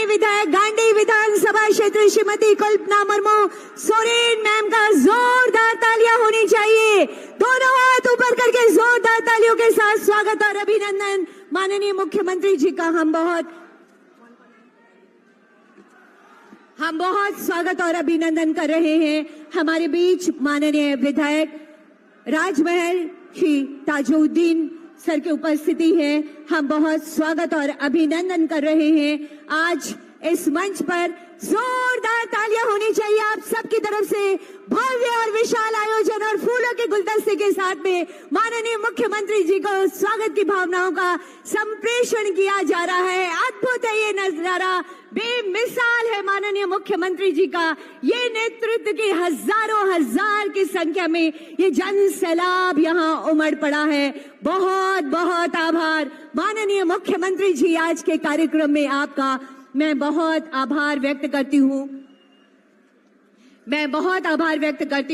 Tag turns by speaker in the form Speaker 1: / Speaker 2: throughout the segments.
Speaker 1: विधायक गांडी विधानसभा क्षेत्र श्रीमती कल्पना मुर्मू सोरेन मैम का जोरदार तालियां होनी चाहिए। दोनों हाथ ऊपर करके जोरदार तालियों के साथ स्वागत और अभिनंदन माननीय मुख्यमंत्री जी का हम बहुत स्वागत और अभिनंदन कर रहे हैं। हमारे बीच माननीय विधायक राजमहल श्री ताजुद्दीन सर की उपस्थिति है। हम बहुत स्वागत और अभिनंदन कर रहे हैं। आज इस मंच पर जोरदार तालियां होनी चाहिए आप सबकी तरफ से। भव्य और विशाल आयोजन और फूलों के गुलदस्ते के साथ में माननीय मुख्यमंत्री जी को स्वागत की भावनाओं का संप्रेषण किया जा रहा है। अद्भुत है ये नजारा, बेमिसाल है माननीय मुख्यमंत्री जी का ये नेतृत्व की हजारों हजार की संख्या में ये जन सैलाब यहाँ उमड़ पड़ा है। बहुत बहुत आभार माननीय मुख्यमंत्री जी। आज के कार्यक्रम में आपका मैं बहुत आभार व्यक्त करती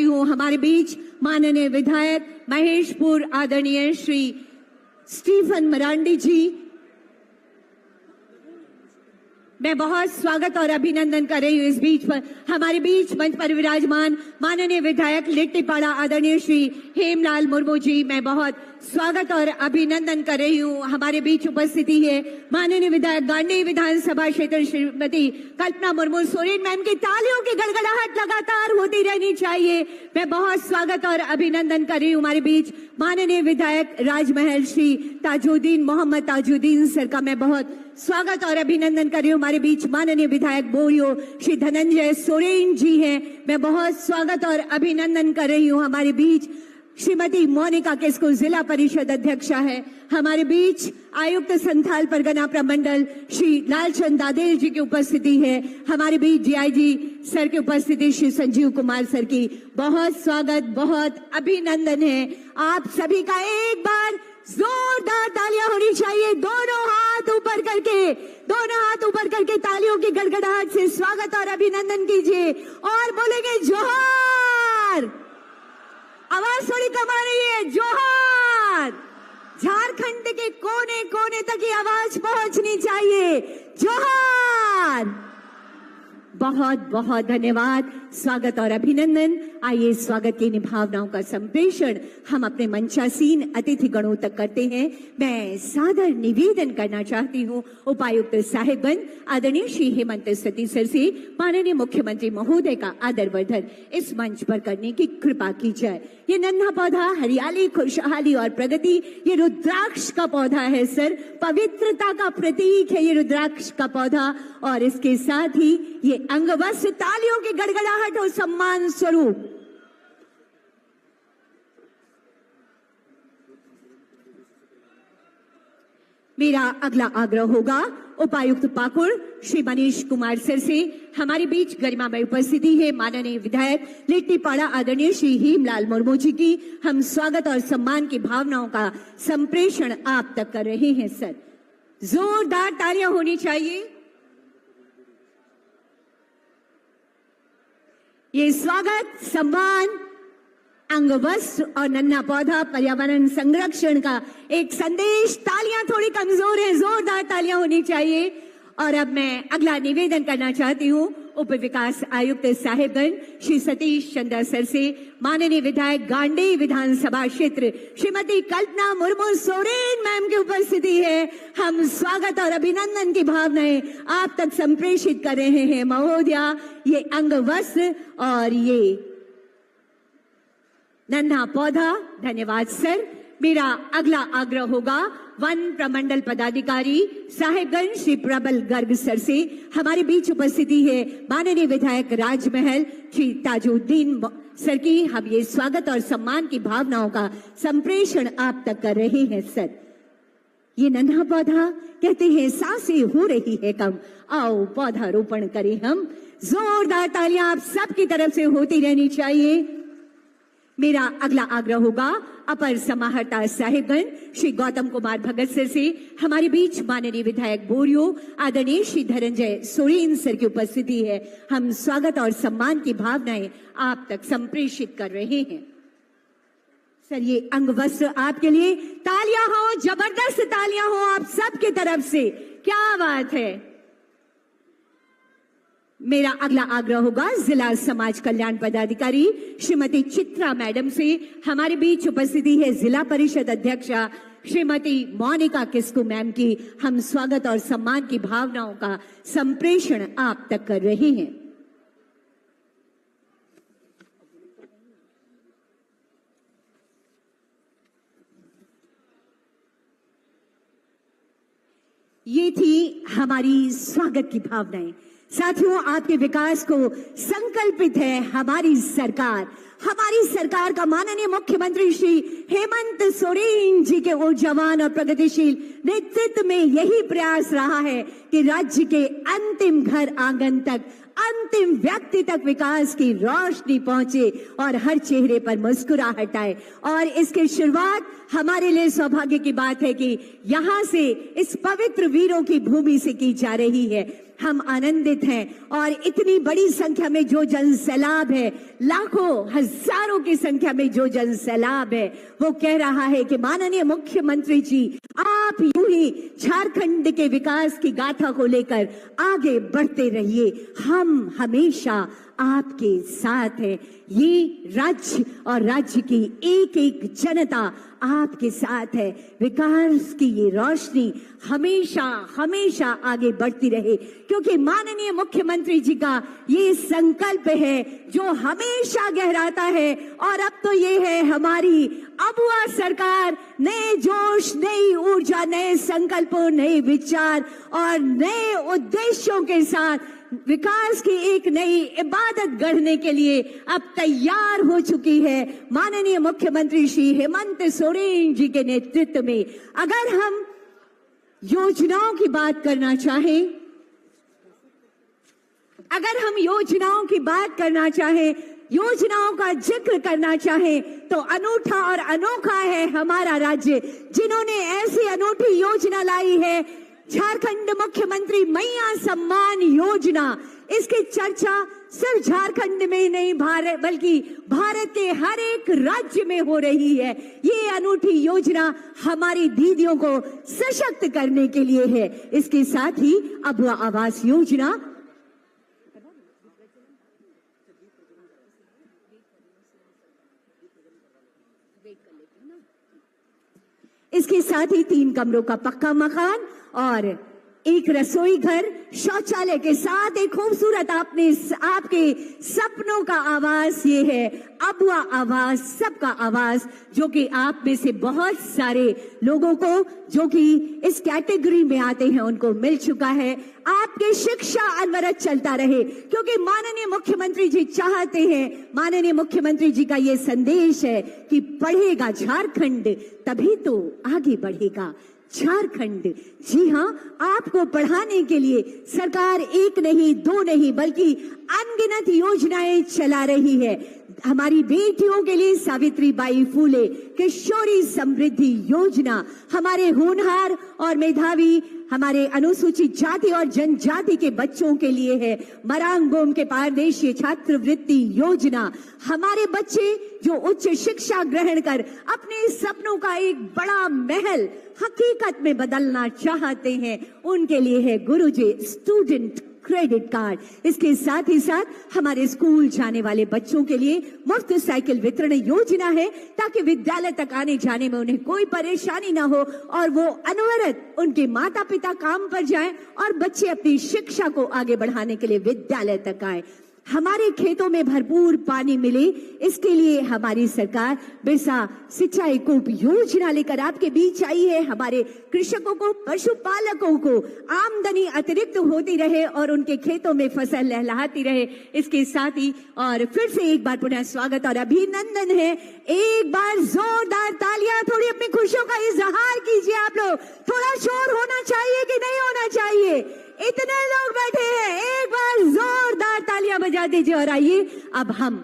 Speaker 1: हूँ। हमारे बीच माननीय विधायक महेशपुर आदरणीय श्री स्टीफन मरांडी जी, मैं बहुत स्वागत और अभिनंदन कर रही हूँ। इस बीच पर हमारे बीच मंच पर विराजमान माननीय विधायक लिट्टीपाड़ा आदरणीय श्री हेमलाल मुर्मू जी, मैं बहुत स्वागत और अभिनंदन कर रही हूँ। हमारे बीच उपस्थिति है माननीय विधायक गांडी विधानसभा क्षेत्र श्रीमती कल्पना मुर्मू सोरेन मैम की तालियों की गड़गड़ाहट लगातार होती रहनी चाहिए। मैं बहुत स्वागत और अभिनंदन कर रही हूँ। हमारे बीच माननीय विधायक राजमहल श्री ताजुद्दीन मोहम्मद ताजुद्दीन सर का मैं बहुत स्वागत और अभिनंदन कर रही हूँ। हमारे बीच माननीय विधायक बोरियो श्री धनंजय सोरेन जी हैं, मैं बहुत स्वागत और अभिनंदन कर रही हूँ। हमारे बीच श्रीमती मोनिका किस्कू जिला परिषद अध्यक्षा है। हमारे बीच आयुक्त संथाल परगना प्रमंडल श्री लालचंद दादेल जी की उपस्थिति है। हमारे बीच डीआईजी सर की उपस्थिति श्री संजीव कुमार सर की बहुत स्वागत, बहुत अभिनंदन है। आप सभी का एक बार जोरदार तालियां होनी चाहिए। दोनों हाथ ऊपर करके तालियों की गड़गड़ाहट से स्वागत और अभिनंदन कीजिए और बोलेंगे जोहार। आवाज थोड़ी कम आ रही है, जोहार। झारखंड के कोने कोने तक ये आवाज पहुंचनी चाहिए, जोहार। बहुत बहुत धन्यवाद, स्वागत और अभिनंदन। आइए स्वागत की भावनाओं का संप्रेषण हम अपने मंचासीन अतिथि गणों तक करते हैं। मैं सादर निवेदन करना चाहती हूँ उपायुक्त साहेबगंज आदरणीय श्री हेमंत सती सर से माननीय मुख्यमंत्री महोदय का आदरवर्धन इस मंच पर करने की कृपा की जाए। ये नन्हा पौधा हरियाली, खुशहाली और प्रगति, ये रुद्राक्ष का पौधा है सर, पवित्रता का प्रतीक है ये रुद्राक्ष का पौधा। और इसके साथ ही ये अंगवस्त्र तालियों की गड़गड़ाहट और सम्मान स्वरूप मेरा अगला आग्रह होगा उपायुक्त पाकुड़ श्री मनीष कुमार सर से। हमारे बीच गरिमामय उपस्थिति है माननीय विधायक लिट्टीपाड़ा आदरणीय श्री हेमलाल मुर्मू जी की। हम स्वागत और सम्मान की भावनाओं का संप्रेषण आप तक कर रहे हैं सर। जोरदार तालियां होनी चाहिए। ये स्वागत, सम्मान, अंगवस्त्र और नन्हा पौधा पर्यावरण संरक्षण का एक संदेश। तालियां थोड़ी कमजोर है, जोरदार तालियां होनी चाहिए। और अब मैं अगला निवेदन करना चाहती हूँ उप विकास आयुक्त साहेबगंज श्री सतीश चंद्र सर से माननीय विधायक गांडी विधानसभा क्षेत्र श्रीमती कल्पना मुर्मू सोरेन मैम की उपस्थिति है। हम स्वागत और अभिनंदन की भावनाएं आप तक संप्रेषित कर रहे हैं महोदया। ये अंगवस्त्र और ये नन्हा पौधा, धन्यवाद सर। मेरा अगला आग्रह होगा वन प्रमंडल पदाधिकारी साहेबगंज श्री प्रबल गर्ग सर से। हमारे बीच उपस्थिति है माननीय विधायक राजमहल श्री ताजुद्दीन सर की। हम ये स्वागत और सम्मान की भावनाओं का संप्रेषण आप तक कर रहे हैं सर। ये नन्हा पौधा कहते हैं सांसें हो रही है कम, आओ पौधा रोपण करें हम। जोरदार तालियां आप सबकी तरफ से होती रहनी चाहिए। मेरा अगला आग्रह होगा अपर समाहर्ता साहिबगंज श्री गौतम कुमार भगत सर से। हमारे बीच माननीय विधायक बोरियो आदरणीय श्री धनंजय सोरेन सर की उपस्थिति है। हम स्वागत और सम्मान की भावनाएं आप तक संप्रेषित कर रहे हैं सर। ये अंगवस्त्र आपके लिए, तालियां हो, जबरदस्त तालियां हो आप सबकी तरफ से। क्या बात है, मेरा अगला आग्रह होगा जिला समाज कल्याण पदाधिकारी श्रीमती चित्रा मैडम से। हमारे बीच उपस्थिति है जिला परिषद अध्यक्षा श्रीमती मोनिका किस्कू मैम की। हम स्वागत और सम्मान की भावनाओं का संप्रेषण आप तक कर रहे हैं। ये थी हमारी स्वागत की भावनाएं। साथियों, आपके विकास को संकल्पित है हमारी सरकार। हमारी सरकार का माननीय मुख्यमंत्री श्री हेमंत सोरेन जी के ऊर्जावान और प्रगतिशील नेतृत्व में यही प्रयास रहा है कि राज्य के अंतिम घर आंगन तक, अंतिम व्यक्ति तक विकास की रोशनी पहुंचे और हर चेहरे पर मुस्कुराहट आए। और इसकी शुरुआत हमारे लिए सौभाग्य की बात है कि यहाँ से, इस पवित्र वीरों की भूमि से की जा रही है। हम आनंदित हैं और इतनी बड़ी संख्या में जो जन सैलाब है, लाखों हजारों की संख्या में जो जन सैलाब है, वो कह रहा है कि माननीय मुख्यमंत्री जी, आप यूं ही झारखंड के विकास की गाथा को लेकर आगे बढ़ते रहिए। हम हमेशा आपके साथ है। ये राज्य और राज्य की एक एक जनता आपके साथ है। विकास की ये रोशनी हमेशा हमेशा आगे बढ़ती रहे, क्योंकि माननीय मुख्यमंत्री जी का ये संकल्प है जो हमेशा गहराता है। और अब तो ये है हमारी अबुआ सरकार, नए जोश, नई ऊर्जा, नए संकल्पों, नए विचार और नए उद्देश्यों के साथ विकास की एक नई इबादत गढ़ने के लिए अब तैयार हो चुकी है माननीय मुख्यमंत्री श्री हेमंत सोरेन जी के नेतृत्व में। अगर हम योजनाओं की बात करना चाहें, अगर हम योजनाओं की बात करना चाहें, योजनाओं का जिक्र करना चाहें, तो अनूठा और अनोखा है हमारा राज्य, जिन्होंने ऐसी अनूठी योजना लाई है झारखंड मुख्यमंत्री मैया सम्मान योजना। इसकी चर्चा सिर्फ झारखंड में नहीं बल्कि भारत के हर एक राज्य में हो रही है। ये अनूठी योजना हमारी दीदियों को सशक्त करने के लिए है। इसके साथ ही अबुआ आवास योजना, इसके साथ ही 3 कमरों का पक्का मकान और एक रसोई घर, शौचालय के साथ एक खूबसूरत आपके सपनों का आवास। ये है अबुआ आवास, सबका आवास, जो कि आप में से बहुत सारे लोगों को जो कि इस कैटेगरी में आते हैं उनको मिल चुका है। आपकी शिक्षा अनवरत चलता रहे, क्योंकि माननीय मुख्यमंत्री जी चाहते हैं, माननीय मुख्यमंत्री जी का ये संदेश है कि पढ़ेगा झारखंड तभी तो आगे बढ़ेगा झारखंड। जी हाँ, आपको पढ़ाने के लिए सरकार 1 नहीं 2 नहीं बल्कि अनगिनत योजनाएं चला रही है। हमारी बेटियों के लिए सावित्रीबाई फूले किशोरी समृद्धि योजना, हमारे होनहार और मेधावी हमारे अनुसूचित जाति और जनजाति के बच्चों के लिए है मरांग बोम के पारदेशीय छात्रवृत्ति योजना। हमारे बच्चे जो उच्च शिक्षा ग्रहण कर अपने सपनों का एक बड़ा महल हकीकत में बदलना चाहते हैं, उनके लिए है गुरुजी स्टूडेंट क्रेडिट कार्ड। इसके साथ ही साथ हमारे स्कूल जाने वाले बच्चों के लिए मुफ्त साइकिल वितरण योजना है, ताकि विद्यालय तक आने जाने में उन्हें कोई परेशानी ना हो और वो अनवरत उनके माता पिता काम पर जाएं और बच्चे अपनी शिक्षा को आगे बढ़ाने के लिए विद्यालय तक आए। हमारे खेतों में भरपूर पानी मिले, इसके लिए हमारी सरकार बिरसा सिंचाई कूप योजना लेकर आपके बीच आई है। हमारे कृषकों को, पशुपालकों को आमदनी अतिरिक्त होती रहे और उनके खेतों में फसल लहलहाती रहे। इसके साथ ही और फिर से एक बार पुनः स्वागत और अभिनंदन है। एक बार जोरदार तालियां, थोड़ी अपनी खुशियों का इजहार कीजिए आप लोग। थोड़ा शोर होना चाहिए कि नहीं होना चाहिए? इतने लोग बैठे हैं, एक बार जोरदार तालियां बजा दीजिए। और आइए अब हम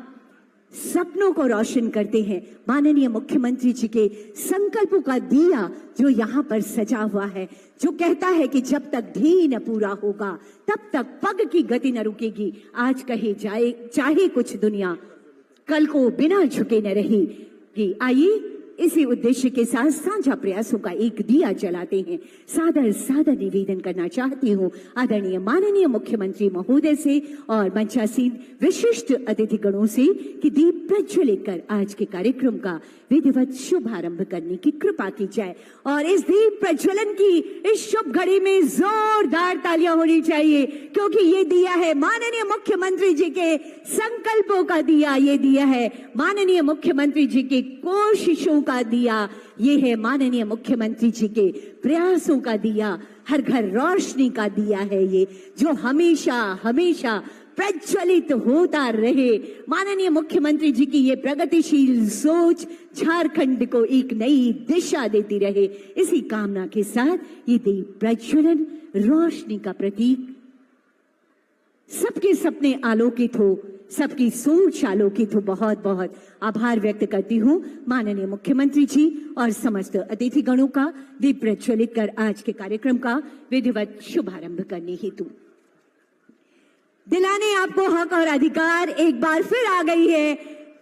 Speaker 1: सपनों को रोशन करते हैं माननीय मुख्यमंत्री जी के संकल्पों का दिया जो यहाँ पर सजा हुआ है, जो कहता है कि जब तक धी न पूरा होगा तब तक पग की गति न रुकेगी। आज कहे जाए चाहे कुछ दुनिया, कल को बिना झुके न रहेगी। आइए इसी उद्देश्य के साथ साझा प्रयासों का एक दिया जलाते हैं। सादर सादर निवेदन करना चाहती हूँ आदरणीय माननीय मुख्यमंत्री महोदय से और मंचासीन विशिष्ट अतिथिगणों से कि दीप प्रज्वलित कर आज के कार्यक्रम का विधिवत शुभारंभ करने की कृपा की जाए। और इस दीप प्रज्वलन की इस शुभ घड़ी में जोरदार तालियां होनी चाहिए, क्योंकि ये दिया है माननीय मुख्यमंत्री जी के संकल्पों का दिया, ये दिया है माननीय मुख्यमंत्री जी के कोशिशों का दिया, ये है माननीय मुख्यमंत्री जी के प्रयासों का दिया, हर घर रोशनी का दिया है ये, जो हमेशा हमेशा प्रज्वलित होता रहे। माननीय मुख्यमंत्री जी की ये प्रगतिशील सोच झारखंड को एक नई दिशा देती रहे। इसी कामना के साथ ये दीप प्रज्वलन रोशनी का प्रतीक, सबके सपने आलोकित हो, सबकी सोच आलोकित हो। बहुत बहुत आभार व्यक्त करती हूँ माननीय मुख्यमंत्री जी और समस्त अतिथिगणों का दीप प्रज्वलित कर आज के कार्यक्रम का विधिवत शुभारंभ करने हेतु। दिलाने आपको हक और अधिकार एक बार फिर आ गई है।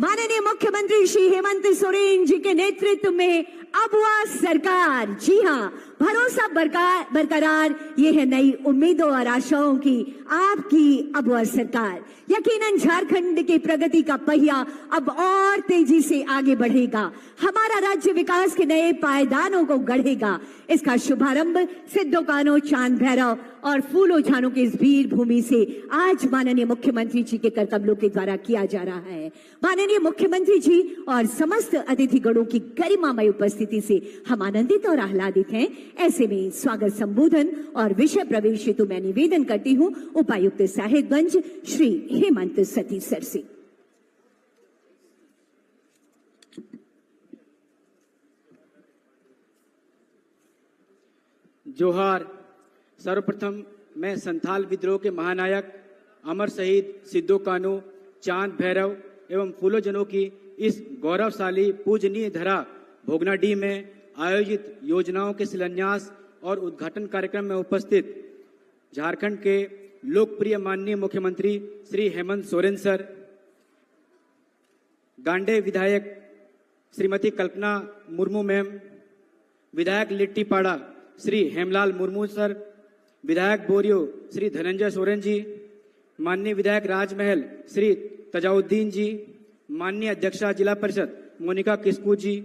Speaker 1: माननीय मुख्यमंत्री श्री हेमंत सोरेन जी के नेतृत्व में अबुआ सरकार, जी हाँ, भरोसा बरकरार, ये है नई उम्मीदों और आशाओं की आपकी अबुआ सरकार। यकीनन झारखंड की प्रगति का पहिया अब और तेजी से आगे बढ़ेगा, हमारा राज्य विकास के नए पायदानों को गढ़ेगा। इसका शुभारंभ सिद्धो कान्हो, चांद भैरव और फूलो झानों की इस भीड़ भूमि से आज माननीय मुख्यमंत्री जी के करकमलों के द्वारा किया जा रहा है। माननीय मुख्यमंत्री जी और समस्त अतिथिगणों की गरिमामय उपस्थिति से हम आनंदित और आह्लादित हैं। ऐसे में स्वागत संबोधन और विषय प्रवेश हेतु मैं निवेदन करती हूँ उपायुक्त साहेबगंज श्री हेमंत सती सर से।
Speaker 2: जोहार। सर्वप्रथम मैं संथाल विद्रोह के महानायक अमर शहीद सिद्धो कान्हो, चांद भैरव एवं फूलो जनों की इस गौरवशाली पूजनीय धरा भोगनाडीह में आयोजित योजनाओं के शिलान्यास और उद्घाटन कार्यक्रम में उपस्थित झारखंड के लोकप्रिय माननीय मुख्यमंत्री श्री हेमंत सोरेन सर, गांडे विधायक श्रीमती कल्पना मुर्मू मैम, विधायक लिट्टीपाड़ा श्री हेमलाल मुर्मू सर, विधायक बोरियो श्री धनंजय सोरेन जी, माननीय विधायक राजमहल श्री तजाउद्दीन जी, माननीय अध्यक्षा जिला परिषद मोनिका किस्कू जी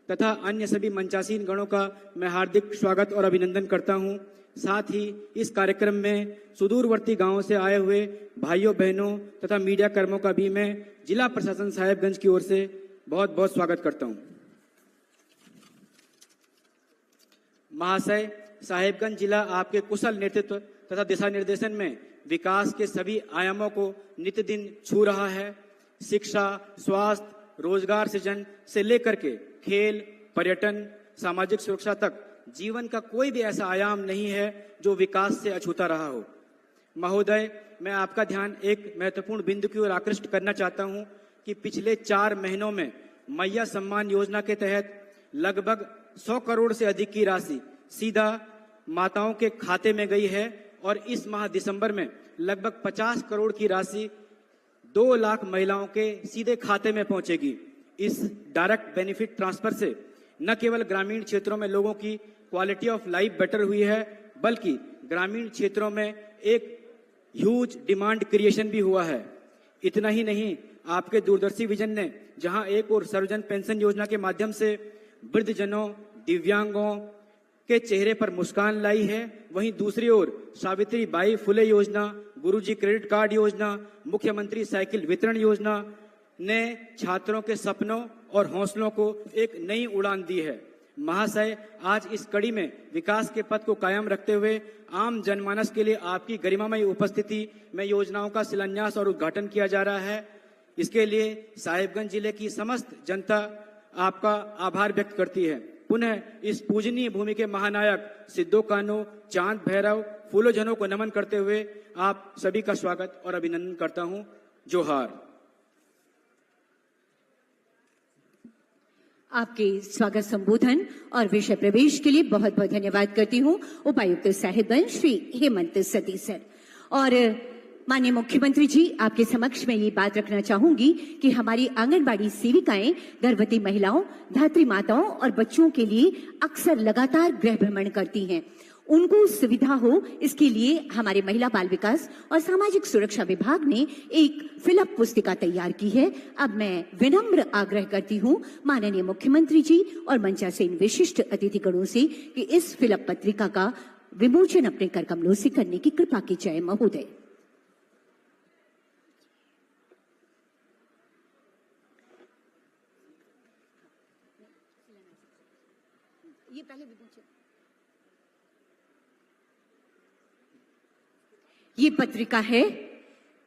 Speaker 2: तथा अन्य सभी मंचासीन गणों का मैं हार्दिक स्वागत और अभिनंदन करता हूं। साथ ही इस कार्यक्रम में सुदूरवर्ती गांवों से आए हुए भाइयों बहनों तथा मीडिया कर्मियों का भी मैं जिला प्रशासन साहेबगंज की ओर से बहुत बहुत स्वागत करता हूं। महाशय, साहेबगंज जिला आपके कुशल नेतृत्व तथा दिशा निर्देशन में विकास के सभी आयामों को नित्य दिन छू रहा है। शिक्षा, स्वास्थ्य, रोजगार सृजन से लेकर के खेल, पर्यटन, सामाजिक सुरक्षा तक जीवन का कोई भी ऐसा आयाम नहीं है जो विकास से अछूता रहा हो। महोदय, मैं आपका ध्यान एक महत्वपूर्ण बिंदु की ओर आकृष्ट करना चाहता हूं कि पिछले 4 महीनों में मैया सम्मान योजना के तहत लगभग 100 करोड़ से अधिक की राशि सीधा माताओं के खाते में गई है और इस माह दिसंबर में लगभग 50 करोड़ की राशि 2 लाख महिलाओं के सीधे खाते में पहुंचेगी। इस डायरेक्ट बेनिफिट ट्रांसफर से न केवल ग्रामीण क्षेत्रों में लोगों की क्वालिटी ऑफ लाइफ बेटर हुई है, बल्कि ग्रामीण क्षेत्रों में एक ह्यूज डिमांड क्रिएशन भी हुआ है। इतना ही नहीं, आपके दूरदर्शी विजन ने जहां एक और सर्वजन पेंशन योजना के माध्यम से वृद्धजनों, दिव्यांगों के चेहरे पर मुस्कान लाई है, वहीं दूसरी ओर सावित्रीबाई फुले योजना, गुरुजी क्रेडिट कार्ड योजना, मुख्यमंत्री साइकिल वितरण योजना ने छात्रों के सपनों और हौसलों को एक नई उड़ान दी है। महाशय, आज इस कड़ी में विकास के पथ को कायम रखते हुए आम जनमानस के लिए आपकी गरिमामय उपस्थिति में योजनाओं का शिलान्यास और उद्घाटन किया जा रहा है। इसके लिए साहेबगंज जिले की समस्त जनता आपका आभार व्यक्त करती है। पुनः इस पूजनीय भूमि के महानायक सिद्धो कान्हो, चांद भैरव, फूलो जनों को नमन करते हुए आप सभी का स्वागत और अभिनंदन करता हूं। जोहार।
Speaker 1: आपके स्वागत संबोधन और विषय प्रवेश के लिए बहुत बहुत धन्यवाद करती हूँ उपायुक्त साहेबगंज श्री हेमंत सती सर। और माननीय मुख्यमंत्री जी, आपके समक्ष में ये बात रखना चाहूंगी कि हमारी आंगनबाड़ी सेविकाएं गर्भवती महिलाओं, धात्री माताओं और बच्चों के लिए अक्सर लगातार गृह भ्रमण करती हैं। उनको सुविधा हो, इसके लिए हमारे महिला बाल विकास और सामाजिक सुरक्षा विभाग ने एक फिलअप पुस्तिका तैयार की है। अब मैं विनम्र आग्रह करती हूं माननीय मुख्यमंत्री जी और मंचासीन विशिष्ट अतिथिगणों से कि इस फिलअप पत्रिका का विमोचन अपने कर कमलों से करने की कृपा की जाए। महोदय, ये पहले विमोचन। ये पत्रिका है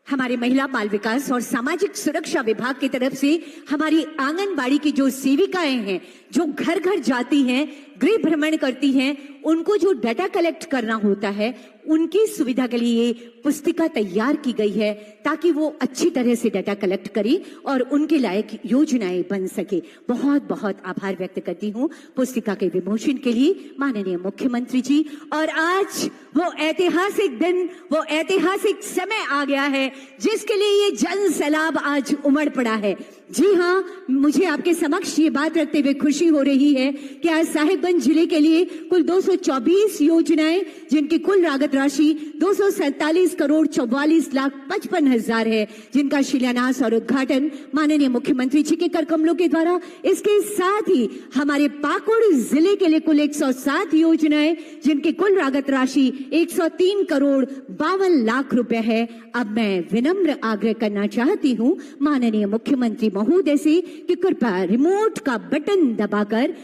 Speaker 1: हमारे महिला बाल विकास और सामाजिक सुरक्षा विभाग की तरफ से हमारी आंगनबाड़ी की जो सेविकाएं हैं, जो घर घर जाती हैं, गृह भ्रमण करती हैं, उनको जो डाटा कलेक्ट करना होता है, उनकी सुविधा के लिए ये पुस्तिका तैयार की गई है ताकि वो अच्छी तरह से डाटा कलेक्ट करें और उनके लायक योजनाएं बन सके। बहुत बहुत आभार व्यक्त करती हूँ पुस्तिका के विमोचन के लिए माननीय मुख्यमंत्री जी। और आज वो ऐतिहासिक दिन, वो ऐतिहासिक समय आ गया है जिसके लिए ये जन सैलाब आज उमड़ पड़ा है। जी हाँ, मुझे आपके समक्ष ये बात रखते हुए खुशी हो रही है कि आज साहिबगंज जिले के लिए कुल 224 योजनाएं, जिनकी कुल लागत राशि 247 करोड़ 44 लाख 55 हजार है, जिनका शिलान्यास और उद्घाटन माननीय मुख्यमंत्री जी के कर कमलों के द्वारा। इसके साथ ही हमारे पाकुड़ जिले के लिए कुल 107 योजनाएं, जिनकी कुल लागत राशि 103 करोड़ 52 लाख रुपए है। अब मैं विनम्र आग्रह करना चाहती हूं माननीय मुख्यमंत्री महोदय से कि कृपया रिमोट का बटन दबाकर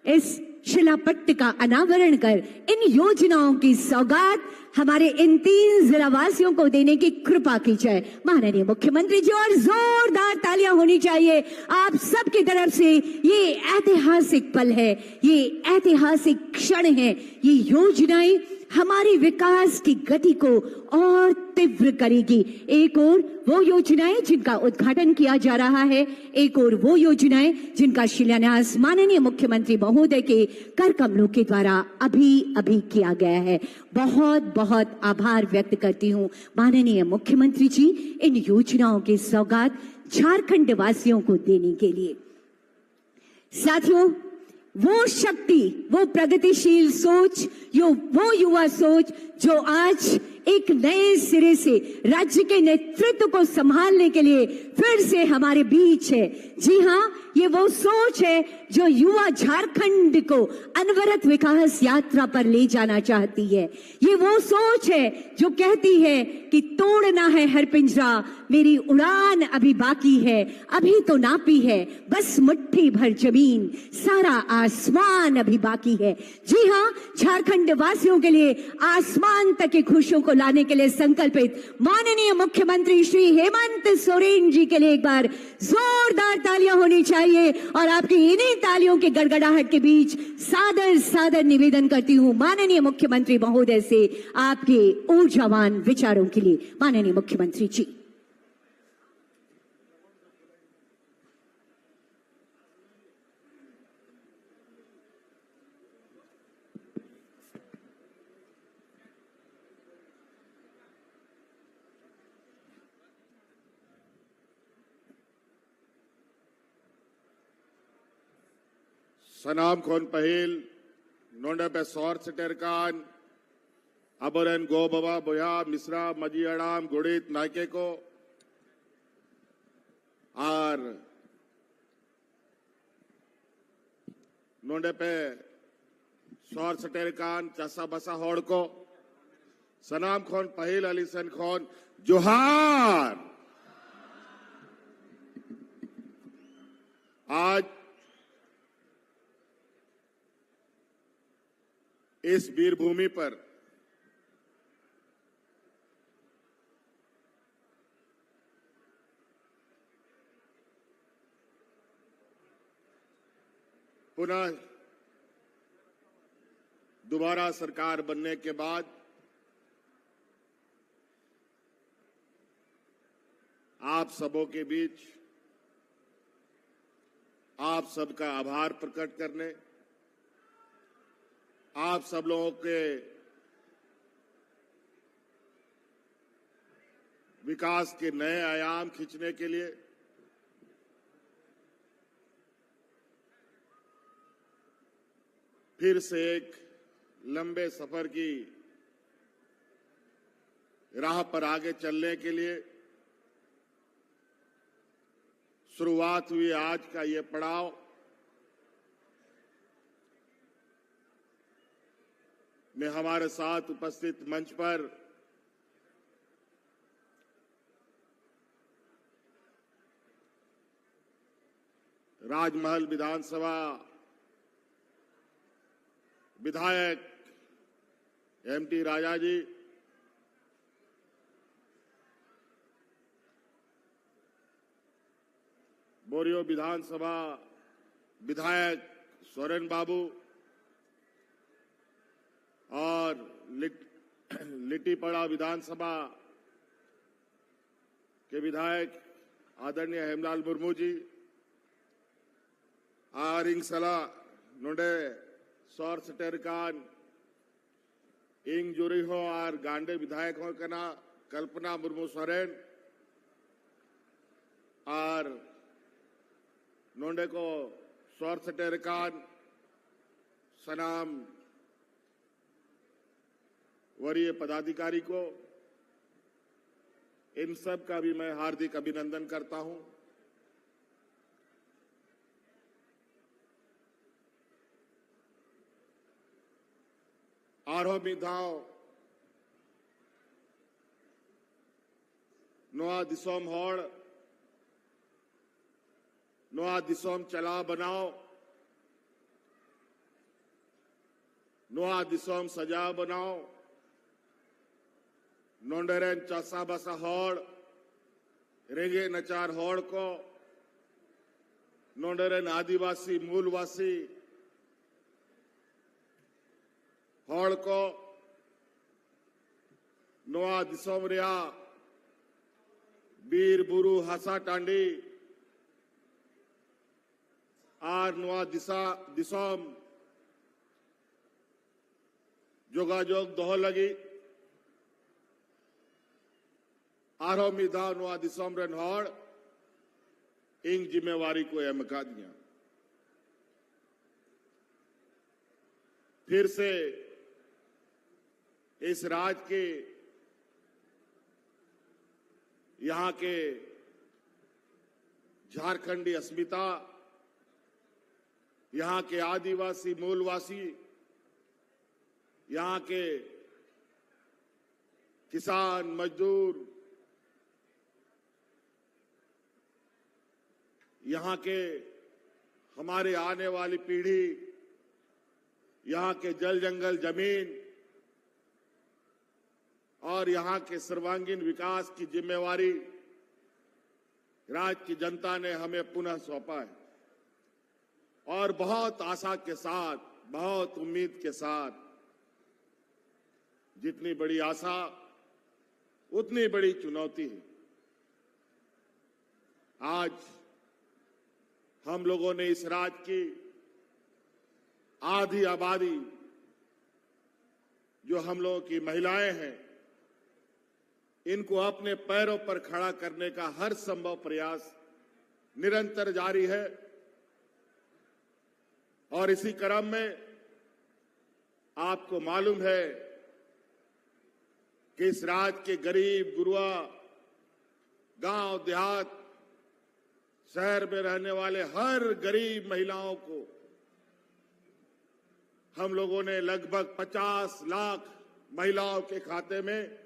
Speaker 1: इस शिलापट्ट का अनावरण कर इन योजनाओं की सौगात हमारे इन 3 जिलावासियों को देने की कृपा की जाए। माननीय मुख्यमंत्री जी, और जोरदार तालियां होनी चाहिए आप सबकी तरफ से। ये ऐतिहासिक पल है, ये ऐतिहासिक क्षण है। ये योजनाएं हमारे विकास की गति को और तीव्र करेगी। एक और वो योजनाएं जिनका उद्घाटन किया जा रहा है, एक और वो योजनाएं जिनका शिलान्यास माननीय मुख्यमंत्री महोदय के कर कमलों के द्वारा अभी अभी किया गया है। बहुत बहुत आभार व्यक्त करती हूँ माननीय मुख्यमंत्री जी इन योजनाओं की सौगात झारखंड वासियों को देने के लिए। साथियों, वो शक्ति, वो प्रगतिशील सोच, वो युवा सोच जो आज एक नए सिरे से राज्य के नेतृत्व को संभालने के लिए फिर से हमारे बीच है। जी हाँ, ये वो सोच है जो युवा झारखंड को अनवरत विकास यात्रा पर ले जाना चाहती है। ये वो सोच है जो कहती है कि तोड़ना है हर पिंजरा, मेरी उड़ान अभी बाकी है, अभी तो नापी है बस मुट्ठी भर जमीन, सारा आसमान अभी बाकी है। जी हाँ, झारखंड वासियों के लिए आसमान तक की खुशियों को लाने के लिए संकल्पित माननीय मुख्यमंत्री श्री हेमंत सोरेन जी के लिए एक बार जोरदार तालियां होनी चाहिए। और आपकी इन्हीं तालियों के गड़गड़ाहट के बीच सादर सादर निवेदन करती हूं माननीय मुख्यमंत्री महोदय से आपके ऊर्जावान विचारों के लिए। माननीय मुख्यमंत्री जी।
Speaker 3: सनाम खोन पहिल नोंडे पे सौर सटेरकान अबरन गो बाबा बोया मिश्रा मजियाड़ाम गुड़ित नायके को और नोंडे पे सौर सटेरकान चसा बसा होड़ को सनाम खोन पहिल अलीसन खोन जोहार। आज इस वीर भूमि पर पुनः दोबारा सरकार बनने के बाद आप सबों के बीच आप सबका आभार प्रकट करने, आप सब लोगों के विकास के नए आयाम खींचने के लिए फिर से एक लंबे सफर की राह पर आगे चलने के लिए शुरुआत हुई आज का ये पड़ाव में हमारे साथ उपस्थित मंच पर राजमहल विधानसभा विधायक एमटी राजा जी, बोरियो विधानसभा विधायक सोरेन बाबू और लिट्टीपड़ा विधानसभा के विधायक आदरणीय हेमलाल मुर्मू जी, आरिंगसला नोडे सौर सटेरकान इंग जुरी हो और गांडे विधायकों का ना कल्पना मुर्मू सोरेन और नोंडे को सौर सटेरकान सनाम वरीय पदाधिकारी को, इन सब का भी मैं हार्दिक अभिनंदन करता हूं। आरोमी दाव नोआ दिसोम होड़ नोआ दिसोम चला बनाओ, नोआ दिसोम सजा बनाओ, नोंडरेन चासा बसा होड़ रेगे नचार होड़ को, नोंडरेन आदिवासी मूलवासी होड़ को, नोआ दिसोम रिया बीर बुरु हासा टांडी आर नोआ दिसोम जोगाजोग दोह लगी आरो मिधा नोआ दिसोम रेन होड़ इंग जिम्मेवारी को एमका दिया। फिर से इस राज्य के यहां के झारखंडी अस्मिता, यहां के आदिवासी मूलवासी, यहां के किसान मजदूर, यहां के हमारे आने वाली पीढ़ी, यहां के जल जंगल जमीन और यहां के सर्वांगीण विकास की जिम्मेवारी राज्य की जनता ने हमें पुनः सौंपा है और बहुत आशा के साथ, बहुत उम्मीद के साथ, जितनी बड़ी आशा उतनी बड़ी चुनौती है। आज हम लोगों ने इस राज्य की आधी आबादी जो हम लोगों की महिलाएं हैं, इनको अपने पैरों पर खड़ा करने का हर संभव प्रयास निरंतर जारी है और इसी क्रम में आपको मालूम है कि इस राज्य के गरीब गुरुआ, गांव देहात, शहर में रहने वाले हर गरीब महिलाओं को हम लोगों ने लगभग 50 लाख महिलाओं के खाते में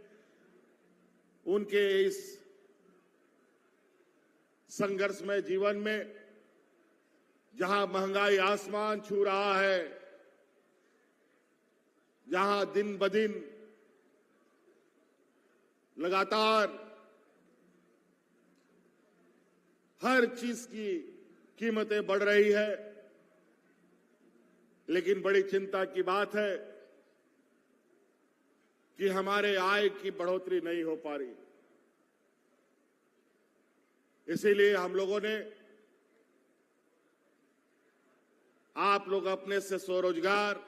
Speaker 3: उनके इस संघर्षमय जीवन में, जहां महंगाई आसमान छू रहा है, जहां दिन ब दिन लगातार हर चीज की कीमतें बढ़ रही है, लेकिन बड़ी चिंता की बात है कि हमारे आय की बढ़ोतरी नहीं हो पा रही। इसीलिए हम लोगों ने, आप लोग अपने से स्वरोजगार,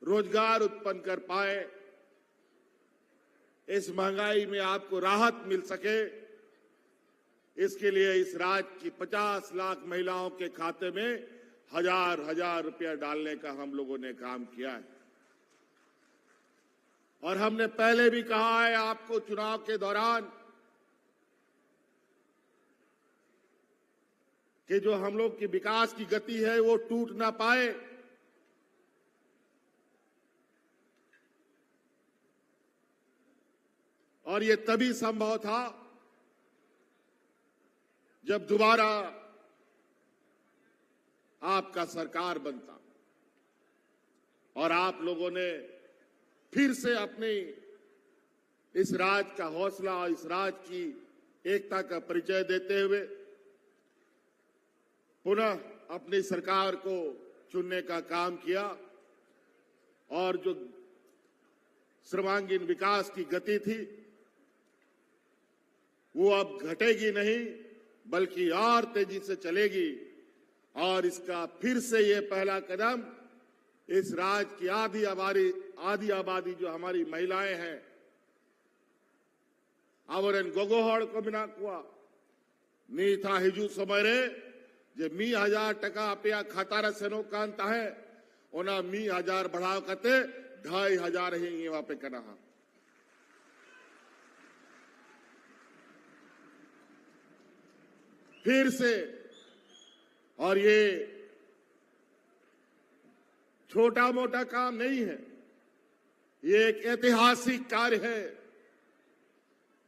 Speaker 3: रोजगार उत्पन्न कर पाए, इस महंगाई में आपको राहत मिल सके, इसके लिए इस राज्य की 50 लाख महिलाओं के खाते में हजार रुपया डालने का हम लोगों ने काम किया है। और हमने पहले भी कहा है आपको चुनाव के दौरान कि जो हम लोग की विकास की गति है वो टूट ना पाए, और ये तभी संभव था जब दोबारा आपका सरकार बनता और आप लोगों ने फिर से अपनी इस राज्य का हौसला और इस राज्य की एकता का परिचय देते हुए पुनः अपनी सरकार को चुनने का काम किया। और जो सर्वांगीण विकास की गति थी वो अब घटेगी नहीं बल्कि और तेजी से चलेगी। और इसका फिर से ये पहला कदम इस राज्य की आधी आबादी जो हमारी महिलाएं हैं आवरन गोगोहड़ को बिना कुआ नी था हिजू समरे जे 1000 टका अपया खातारा सेनो कांता है ओना 1000 बढ़ाव करते 2500 ही ये वापे करना। फिर से, और ये छोटा मोटा काम नहीं है, ये एक ऐतिहासिक कार्य है।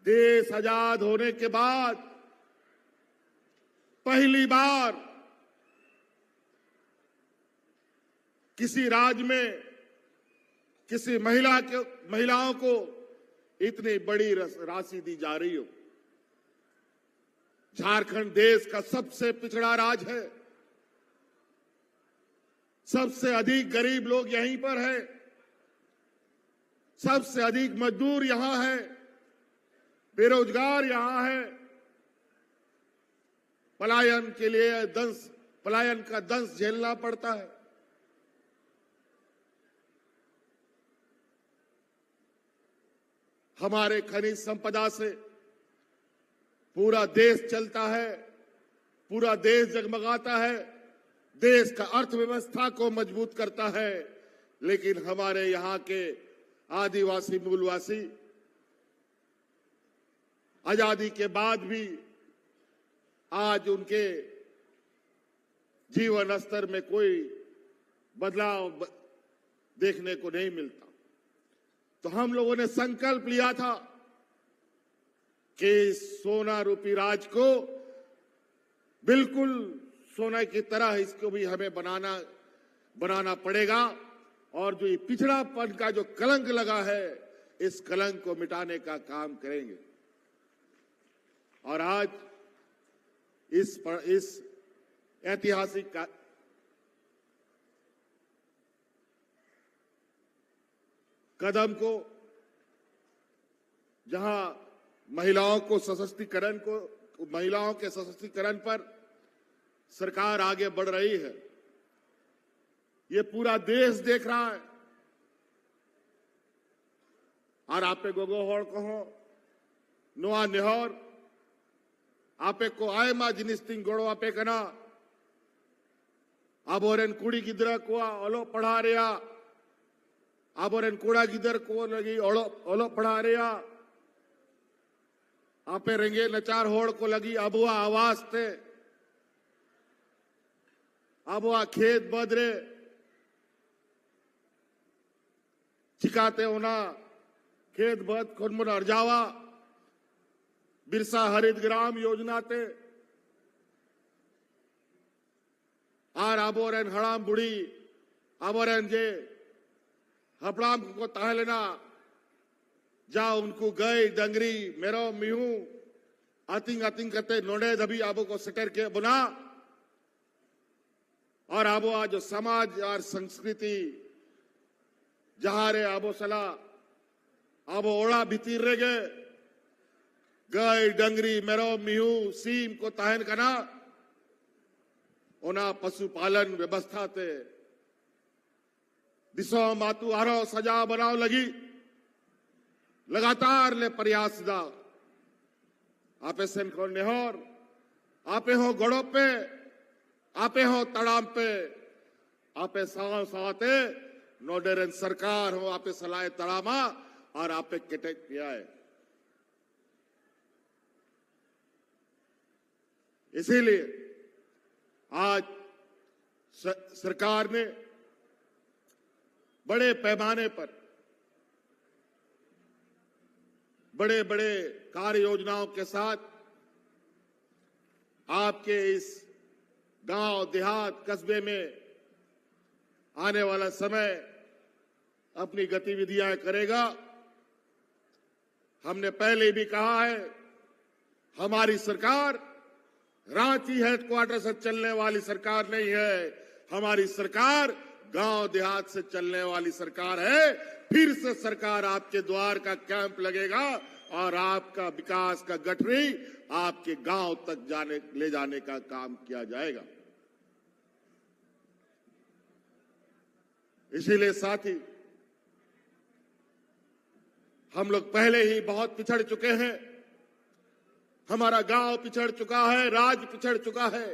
Speaker 3: देश आजाद होने के बाद पहली बार किसी राज्य में किसी महिलाओं को इतनी बड़ी राशि दी जा रही हो। झारखंड देश का सबसे पिछड़ा राज्य है, सबसे अधिक गरीब लोग यहीं पर है, सबसे अधिक मजदूर यहां है, बेरोजगार यहां है। पलायन का दंश झेलना पड़ता है। हमारे खनिज संपदा से पूरा देश चलता है, पूरा देश जगमगाता है, देश का अर्थव्यवस्था को मजबूत करता है। लेकिन हमारे यहाँ के आदिवासी मूलवासी आजादी के बाद भी आज उनके जीवन स्तर में कोई बदलाव देखने को नहीं मिलता। तो हम लोगों ने संकल्प लिया था कि सोना रूपी राज को बिल्कुल सोना की तरह इसको भी हमें बनाना पड़ेगा। और जो ये पिछड़ापन का जो कलंक लगा है इस कलंक को मिटाने का काम करेंगे। और आज इस ऐतिहासिक कदम को जहां महिलाओं के सशक्तिकरण पर सरकार आगे बढ़ रही है, ये पूरा देश देख रहा है। और आपे गोगोहड़ कहो नोआ नेहर आपे को आयमा जिनिस तिंग गोड़ो आपे कना आबोरेन कुड़ी गिदरा को ओलो पढ़ा रिया, आबोरेन कुड़ा गिदर को लगी ओलो पढ़ा रिया, आपे रेंगे नचार होड़ को लगी अबुआ आवाज थे, अबुआ खेत बदरे चिकाते होना खेत बद खुनमुन अर्जावा बिरसा हरित ग्राम योजना ते आर आबोरेन हड़ाम बुढ़ी आबोरेन जे हपड़ाम को ताहे लेना जा उनको गए डंगरी मेरो मिहू आतिंग करते नोडे दबी आबो को सटर के बुना। और आबो आज जो समाज और संस्कृति जहां रे आबो सला आबो ओड़ा भीतर रे गए डंगरी मेरो मिहू सीम को ताहन कना ओना पशुपालन व्यवस्था ते दिसो मातु आरो सजा बनाव लगी लगातार ले प्रयास दा आपे सेन को नेहर आपे हो गड़ो पे आपे हो तड़ाम पे आपे साव साथे नोडेरन सरकार हो आपे सलाह तड़ामा और आपे केटे किया है। इसीलिए आज सरकार ने बड़े पैमाने पर बड़े बड़े कार्य योजनाओं के साथ आपके इस गांव देहात कस्बे में आने वाला समय अपनी गतिविधियां करेगा। हमने पहले भी कहा है, हमारी सरकार रांची हेडक्वार्टर से चलने वाली सरकार नहीं है, हमारी सरकार गांव देहात से चलने वाली सरकार है। फिर से सरकार आपके द्वार का कैंप लगेगा और आपका विकास का गठरी आपके गांव तक ले जाने का काम किया जाएगा। इसीलिए साथी, हम लोग पहले ही बहुत पिछड़ चुके हैं। हमारा गांव पिछड़ चुका है, राज्य पिछड़ चुका है।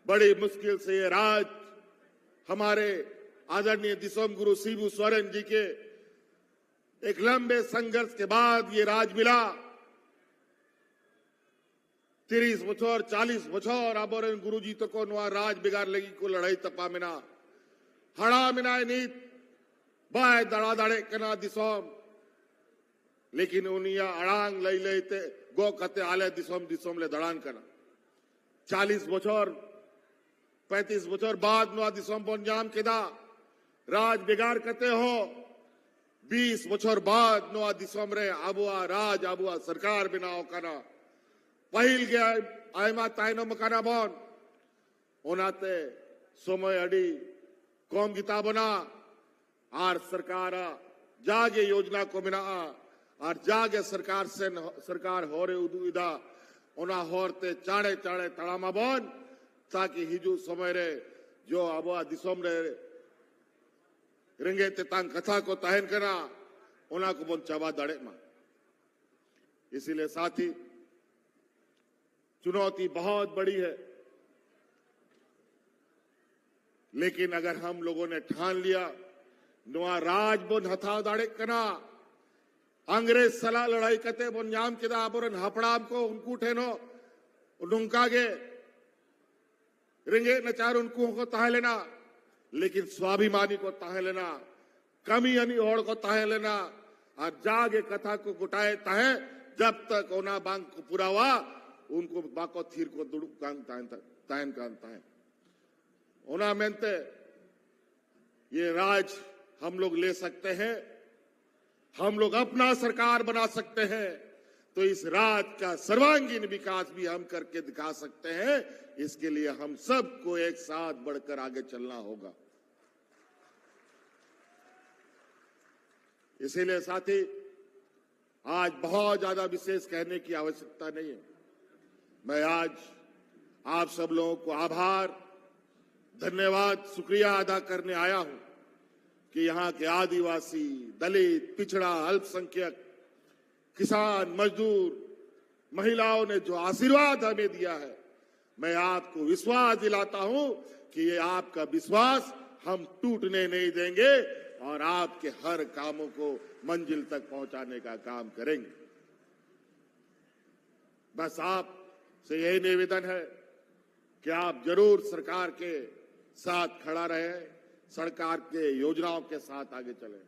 Speaker 3: बड़ी मुश्किल से ये राज हमारे आदरणीय दिसोम गुरु शिबू सोरेन जी के एक लंबे संघर्ष के बाद ये राज मिला। 30 बछर 40 बछर आबोरेन गुरुजी तो को नुआ राज बिगाड़ लगी को लड़ाई तपा मिना हड़ा मिना नीत बाय दड़ा दड़े कना दिसोम, लेकिन उनिया अड़ांग लई लेते गो कते आले दिसोम दिसोम ले दड़ान कना 40 बछर 35 बछर बाद नुआ दिसोम पंजाम केदा राज बिगाड़ कते हो। 20 बछर बाद नुआ दिसोम रे आबुआ राज आबुआ सरकार बनाओ कना पहिल गया आयमा ताइनो मकाना बन ओनाते समय अड़ी कौम गीता बना आर सरकार जागे योजना को मिना और जागे सरकार होरे उदुइदा ओना होरते चाड़े चाड़े तड़ामा बन ताकि हिजू समय रे जो आबुआ दिसोम रे रंगे तेतांग कथा को तहन करा ओना को बन चाबा दड़े मा। इसीलिए साथी, चुनौती बहुत बड़ी है, लेकिन अगर हम लोगों ने ठान लिया नुआ राज बोन हथाव दाड़े कना अंग्रेज सला लड़ाई कते बोन नाम के आबोरन हपड़ाम को उनको ठेनो उनकागे रिंगे नचार उनको को ताहे लेना, लेकिन स्वाभिमानी को ताहे लेना, कमी अनी होड़ को ताहे लेना और जागे कथा को गुटाए ताहे जब तक ओना बांग को पूरा हुआ उनको बाको थीर को दुड़ुक कांग तायन कांता है ओना मेनते ये राज हम लोग ले सकते हैं, हम लोग अपना सरकार बना सकते हैं, तो इस राज का सर्वांगीण विकास भी हम करके दिखा सकते हैं। इसके लिए हम सबको एक साथ बढ़कर आगे चलना होगा। इसीलिए साथी, आज बहुत ज्यादा विशेष कहने की आवश्यकता नहीं है। मैं आज आप सब लोगों को आभार, धन्यवाद, शुक्रिया अदा करने आया हूं कि यहाँ के आदिवासी, दलित, पिछड़ा, अल्पसंख्यक, किसान, मजदूर, महिलाओं ने जो आशीर्वाद हमें दिया है, मैं आपको विश्वास दिलाता हूं कि ये आपका विश्वास हम टूटने नहीं देंगे और आपके हर कामों को मंजिल तक पहुंचाने का काम करेंगे। बस आप से यही निवेदन है कि आप जरूर सरकार के साथ खड़ा रहे, सरकार के योजनाओं के साथ आगे चले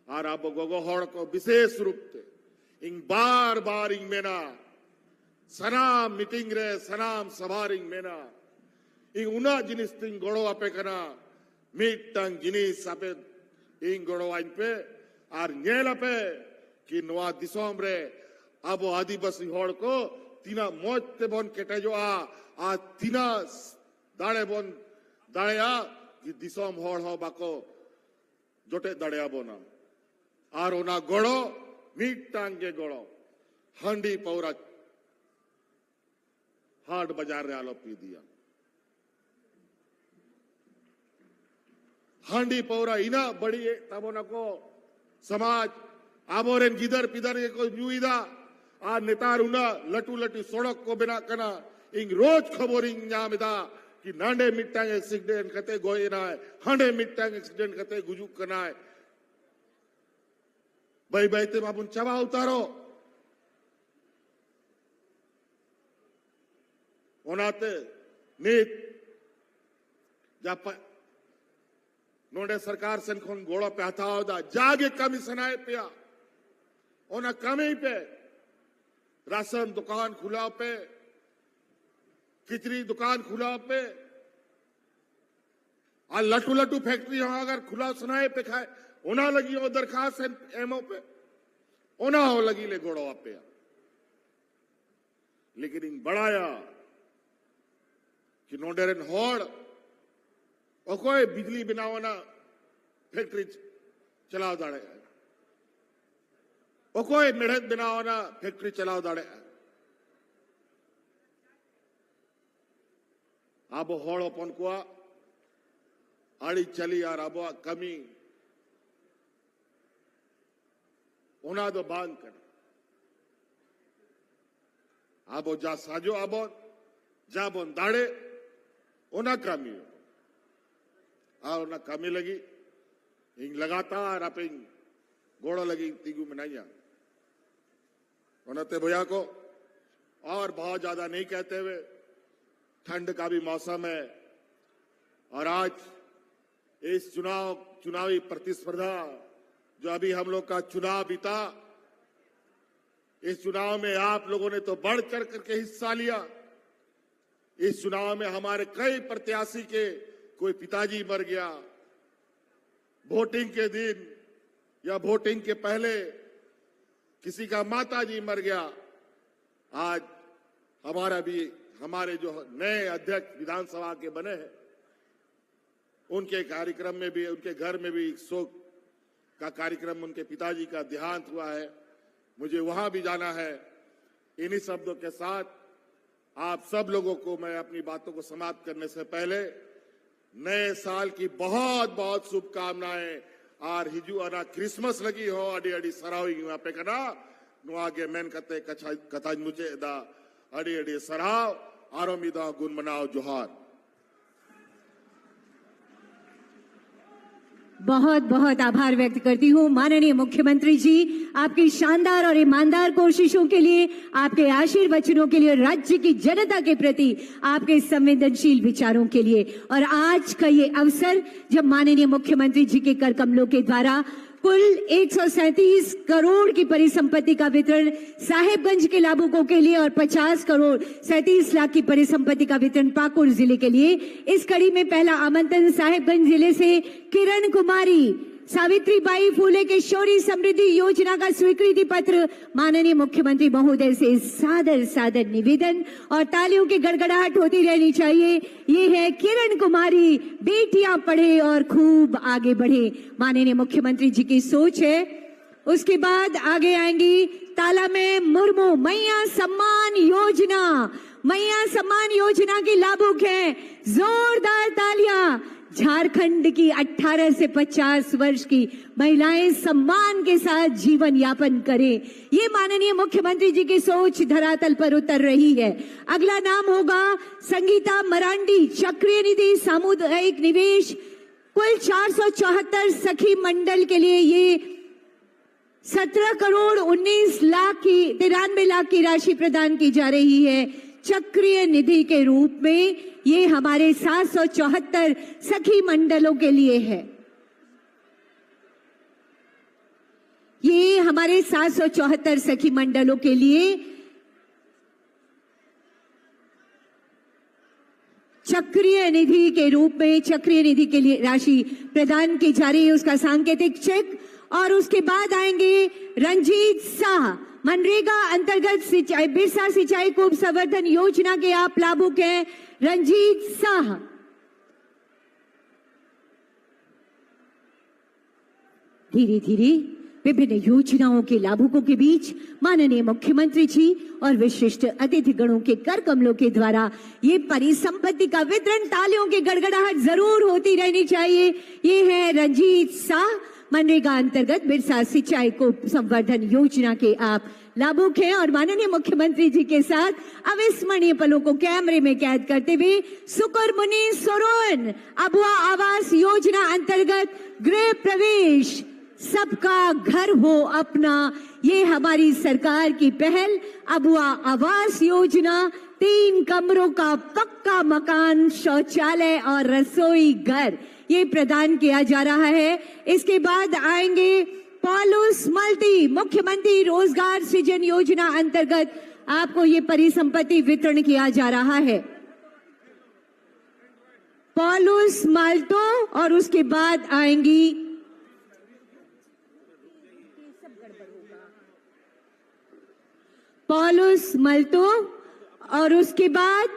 Speaker 3: और आप गोगोहड़ को विशेष रूप से इंग बार बार इंग मेना सनाम मीटिंग रे सनाम सभारिंग मेना इंग उना जिनिस तिंग गोड़ो आपे कना मीटंग जिनिस आपे इंग गोड़ो आइन पे और नेल आपे कि नवा दिसोम रे अब आदिवासी होड़ को तीना मोचते बोन केटे जो आ तीना दाड़े बोन दाड़ेया कि दिसोम होड़ हो बाको जोटे दाड़ेया बोना और ओना गोड़ो मीट टांगे गोड़ो हंडी पौरा हाट बाजार रे आलो पी दिया हंडी पौरा इना बड़ी तबोना को समाज आबोरेन गिदर पिदर ये को जुईदा आ नेतार उना लटू लटू सड़क को बिना कना इंग रोज खबरिंग ᱧᱟᱢᱮᱫᱟ कि नांडे मिट्टांग एक्सीडेंट कते गोयनाय हांडे मिट्टांग एक्सीडेंट कते गुजुक कनाय बाई बाई ते मापुन चबा उतारो ओनाते नीत जब नोडे सरकार सेन खोन गोड़ा पे हथावदा जागे कमी सनाए पिया ओना कमी पे राशन दुकान खुला पे खिचड़ी दुकान खुला पे आ लटू लटू फैक्ट्री अगर खुला सुनाए पे खाए ओना लगी वो दरखास्त एमओ पे ओना हो लगी ले गोड़ो पे लेकिन इन बढ़ाया कि नोडेरन होड़ और कोई बिजली बनावना फैक्ट्री चलाव दाड़े और कोई मेहनत बनावना फैक्ट्री चलाव दाड़े अब होड़ अपन को आड़ी चली यार अब कमी ओना दो बांध कर अब जा साजो अब जा बोन दाड़े ओना कमी ओना कमी लगी इंग लगातार आप इंग गोड़ा लगी तीगू मनाइया ओनाते भैया को और बहुत ज्यादा नहीं कहते हुए ठंड का भी मौसम है और आज इस चुनावी प्रतिस्पर्धा जो अभी हम लोग का चुनाव बीता इस चुनाव में आप लोगों ने तो बढ़ चढ़ करके हिस्सा लिया। इस चुनाव में हमारे कई प्रत्याशी के कोई पिताजी मर गया वोटिंग के दिन या वोटिंग के पहले किसी का माताजी मर गया। आज हमारे जो नए अध्यक्ष विधानसभा के बने हैं उनके कार्यक्रम में भी उनके घर में भी शोक का कार्यक्रम उनके पिताजी का देहांत हुआ है। मुझे वहां भी जाना है। इन्हीं शब्दों के साथ आप सब लोगों को मैं अपनी बातों को समाप्त करने से पहले नए साल की बहुत बहुत शुभकामनाएं और हिजू अना क्रिसमस लगी हो अड़ी अड़ी सरावी वहां पे कना नुआगे मेन कते कथा मुझे दा अड़ी अड़ी सराव आरोमिदा गुण मनाओ जोहार।
Speaker 1: बहुत बहुत आभार व्यक्त करती हूँ माननीय मुख्यमंत्री जी आपकी शानदार और ईमानदार कोशिशों के लिए, आपके आशीर्वचनों के लिए, राज्य की जनता के प्रति आपके संवेदनशील विचारों के लिए। और आज का ये अवसर जब माननीय मुख्यमंत्री जी के कर कमलों के द्वारा कुल 137 करोड़ की परिसंपत्ति का वितरण साहेबगंज के लाभुकों के लिए और 50 करोड़ 37 लाख की परिसंपत्ति का वितरण पाकुड़ जिले के लिए, इस कड़ी में पहला आमंत्रण साहेबगंज जिले से किरण कुमारी सावित्रीबाई फूले किशोरी समृद्धि योजना का स्वीकृति पत्र माननीय मुख्यमंत्री महोदय से सादर सादर निवेदन और तालियों की गड़गड़ाहट होती रहनी चाहिए। ये है किरण कुमारी, बेटियां पढ़े और खूब आगे बढ़े, माननीय मुख्यमंत्री जी की सोच है। उसके बाद आगे आएंगी ताला में मुर्मू मैया सम्मान योजना। मैया सम्मान योजना की लाभुक है, जोरदार तालियां। झारखंड की 18 से 50 वर्ष की महिलाएं सम्मान के साथ जीवन यापन करें, ये माननीय मुख्यमंत्री जी की सोच धरातल पर उतर रही है। अगला नाम होगा संगीता मरांडी, चक्रीय निधि सामुदायिक निवेश, कुल 474 सखी मंडल के लिए ये 17 करोड़ 19 लाख की 93 लाख की राशि प्रदान की जा रही है चक्रीय निधि के रूप में। ये हमारे 774 सखी मंडलों के लिए है। ये हमारे 774 सखी मंडलों के लिए चक्रीय निधि के रूप में, चक्रीय निधि के लिए राशि प्रदान की जा रही है, उसका सांकेतिक चेक। और उसके बाद आएंगे रंजीत शाह, मनरेगा अंतर्गत बिरसा सिंचाई कूप संवर्धन योजना के आप लाभुक हैं रंजीत शाह। धीरे धीरे विभिन्न योजनाओं के लाभुकों के बीच माननीय मुख्यमंत्री जी और विशिष्ट अतिथि गणों के कर कमलों के द्वारा ये परिसंपत्ति का वितरण, तालियों की गड़गड़ाहट जरूर होती रहनी चाहिए। ये है रंजीत शाह, मनरेगा अंतर्गत बिरसा सिंचाई को संवर्धन योजना के आप लाभुक हैं और माननीय मुख्यमंत्री जी के साथ अविस्मरणीय पलों को कैमरे में कैद करते हुए सुकर मुनि सोरोन अबुआ आवास योजना अंतर्गत गृह प्रवेश, सबका घर हो अपना, ये हमारी सरकार की पहल। अबुआ आवास योजना 3 कमरों का पक्का मकान, शौचालय और रसोई घर ये प्रदान किया जा रहा है। इसके बाद आएंगे पॉलुस मल्टी, मुख्यमंत्री रोजगार सृजन योजना अंतर्गत आपको ये परिसंपत्ति वितरण किया जा रहा है। पॉलुस माल्टो और उसके बाद आएंगी पॉलुस मल्टो और उसके बाद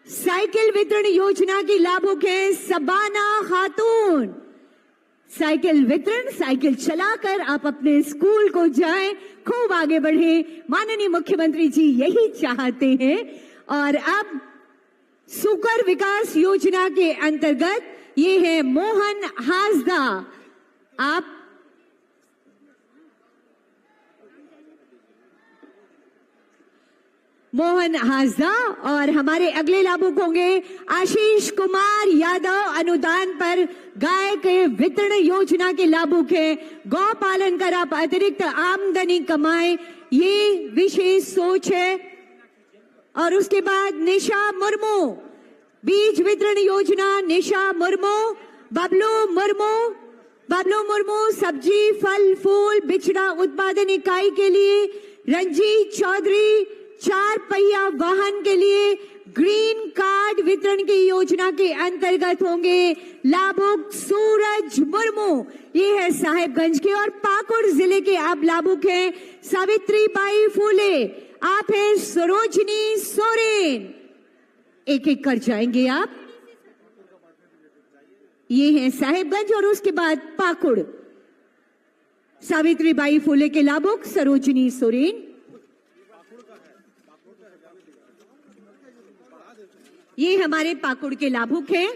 Speaker 1: साइकिल वितरण योजना की लाभुक है सबाना खातून। साइकिल वितरण, साइकिल चलाकर आप अपने स्कूल को जाएं, खूब आगे बढ़े, माननीय मुख्यमंत्री जी यही चाहते हैं। और अब सुकर विकास योजना के अंतर्गत ये है मोहन हासदा, आप मोहन हासदा और हमारे अगले लाभुक होंगे आशीष कुमार यादव, अनुदान पर गाय के वितरण योजना के लाभुक हैं। गौ पालन कर आप अतिरिक्त आमदनी कमाएं, ये विशेष सोच है। और उसके बाद निशा मुर्मू, बीज वितरण योजना, निशा मुर्मू। बबलू मुर्मू सब्जी फल फूल बिचड़ा उत्पादन इकाई के लिए। रंजीत चौधरी 4 पहिया वाहन के लिए ग्रीन कार्ड वितरण की योजना के अंतर्गत होंगे लाभुक। सूरज मुर्मू, ये है साहेबगंज के और पाकुड़ जिले के आप लाभुक हैं। सावित्रीबाई फूले, आप हैं सरोजनी सोरेन। एक एक कर जाएंगे आप। ये है साहेबगंज और उसके बाद पाकुड़। सावित्रीबाई फूले के लाभुक सरोजनी सोरेन। ये हमारे पाकुड़ के लाभुक हैं।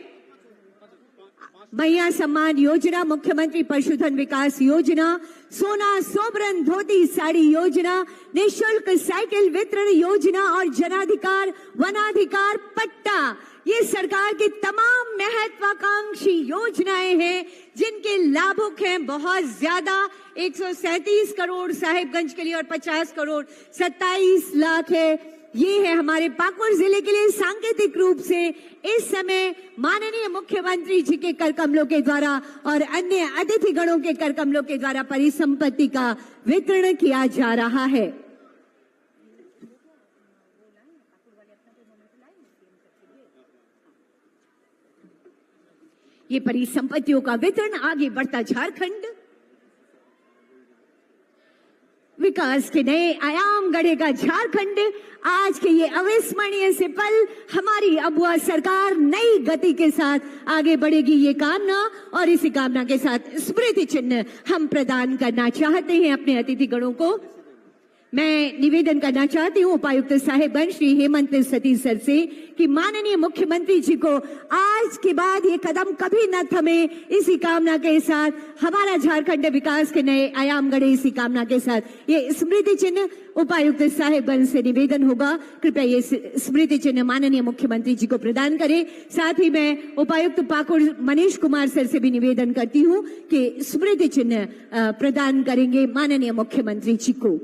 Speaker 1: भैया सम्मान योजना, मुख्यमंत्री पशुधन विकास योजना, सोना सोबरन धोती साड़ी योजना, निःशुल्क साइकिल वितरण योजना और जनाधिकार वनाधिकार पट्टा, ये सरकार की तमाम महत्वाकांक्षी योजनाएं हैं जिनके लाभुक हैं बहुत ज्यादा। 137 करोड़ साहिबगंज के लिए और 50 करोड़ 27 लाख है। ये है हमारे पाकुड़ जिले के लिए सांकेतिक रूप से इस समय माननीय मुख्यमंत्री जी के कर कमलों के द्वारा और अन्य अतिथि गणों के कर कमलों के द्वारा परिसंपत्ति का वितरण किया जा रहा है। ये परिसंपत्तियों का वितरण आगे बढ़ता झारखंड विकास के नए आयाम गढ़ेगा झारखंड। आज के ये अविस्मरणीय से पल हमारी अबुआ सरकार नई गति के साथ आगे बढ़ेगी, ये कामना और इसी कामना के साथ स्मृति चिन्ह हम प्रदान करना चाहते हैं अपने अतिथि गणों को। मैं निवेदन करना चाहती हूँ उपायुक्त साहेबगंज श्री हेमंत सतीश सर से कि माननीय मुख्यमंत्री जी को आज के बाद ये कदम कभी न थमे, इसी कामना के साथ हमारा झारखंड विकास के नए आयाम गढ़े, इसी कामना के साथ ये स्मृति चिन्ह उपायुक्त साहेबगंज से निवेदन होगा, कृपया ये स्मृति चिन्ह माननीय मुख्यमंत्री जी को प्रदान करें। साथ ही मैं उपायुक्त पाकुड़ मनीष कुमार सर से भी निवेदन करती हूँ कि स्मृति चिन्ह प्रदान करेंगे माननीय मुख्यमंत्री जी को।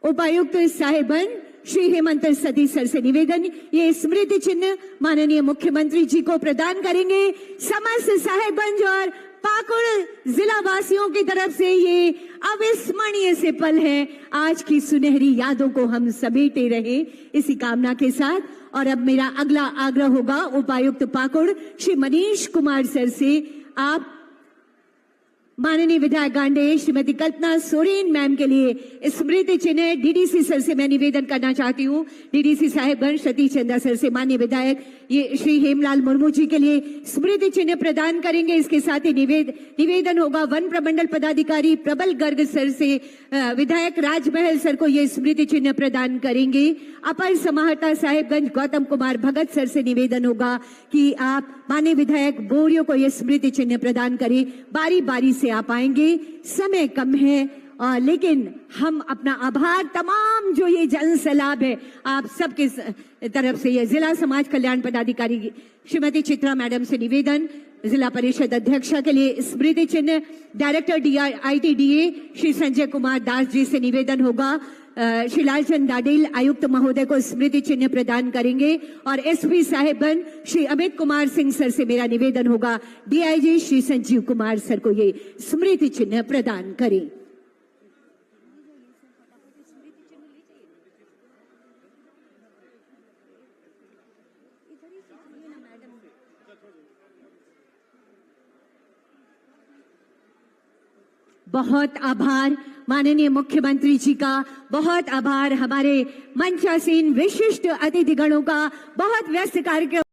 Speaker 1: उपायुक्त साहेबगंज श्री हेमंत सतीश सर से निवेदन, ये स्मृति चिन्ह माननीय मुख्यमंत्री जी को प्रदान करेंगे। समस्त साहेबगंज और पाकुड़ जिला वासियों की तरफ से ये अविस्मरणीय से पल है, आज की सुनहरी यादों को हम समेटे रहे, इसी कामना के साथ। और अब मेरा अगला आग्रह होगा उपायुक्त पाकुड़ श्री मनीष कुमार सर से, आप माननीय विधायक गांडे श्रीमती कल्पना सोरेन मैम के लिए स्मृति चिन्ह डीडीसी सर से मैं निवेदन करना चाहती हूँ। डीडीसी साहेबगण सतीश चंदा सर से माननीय विधायक ये श्री हेमलाल मुर्मू जी के लिए स्मृति चिन्ह प्रदान करेंगे। इसके साथ ही निवेदन होगा वन प्रमंडल पदाधिकारी प्रबल गर्ग सर से विधायक राजमहल सर को ये स्मृति चिन्ह प्रदान करेंगे। अपर समाहर्ता साहेबगंज गौतम कुमार भगत सर से निवेदन होगा कि आप माननीय विधायक बोरियो को ये स्मृति चिन्ह प्रदान करें। बारी बारी से आप आएंगे, समय कम है लेकिन हम अपना आभार तमाम जो ये जन सैलाब है आप सबके तरफ से, ये जिला समाज कल्याण पदाधिकारी श्रीमती चित्रा मैडम से निवेदन, जिला परिषद अध्यक्षा के लिए स्मृति चिन्ह, डायरेक्टर ITDA श्री संजय कुमार दास जी से निवेदन होगा। श्री लालचंद डाडेल आयुक्त महोदय को स्मृति चिन्ह प्रदान करेंगे और SP साहेबगण श्री अमित कुमार सिंह सर से मेरा निवेदन होगा DIG श्री संजीव कुमार सर को ये स्मृति चिन्ह प्रदान करें। बहुत आभार माननीय मुख्यमंत्री जी का, बहुत आभार हमारे मंचासीन विशिष्ट अतिथिगणों का। बहुत व्यस्त कार्यक्रम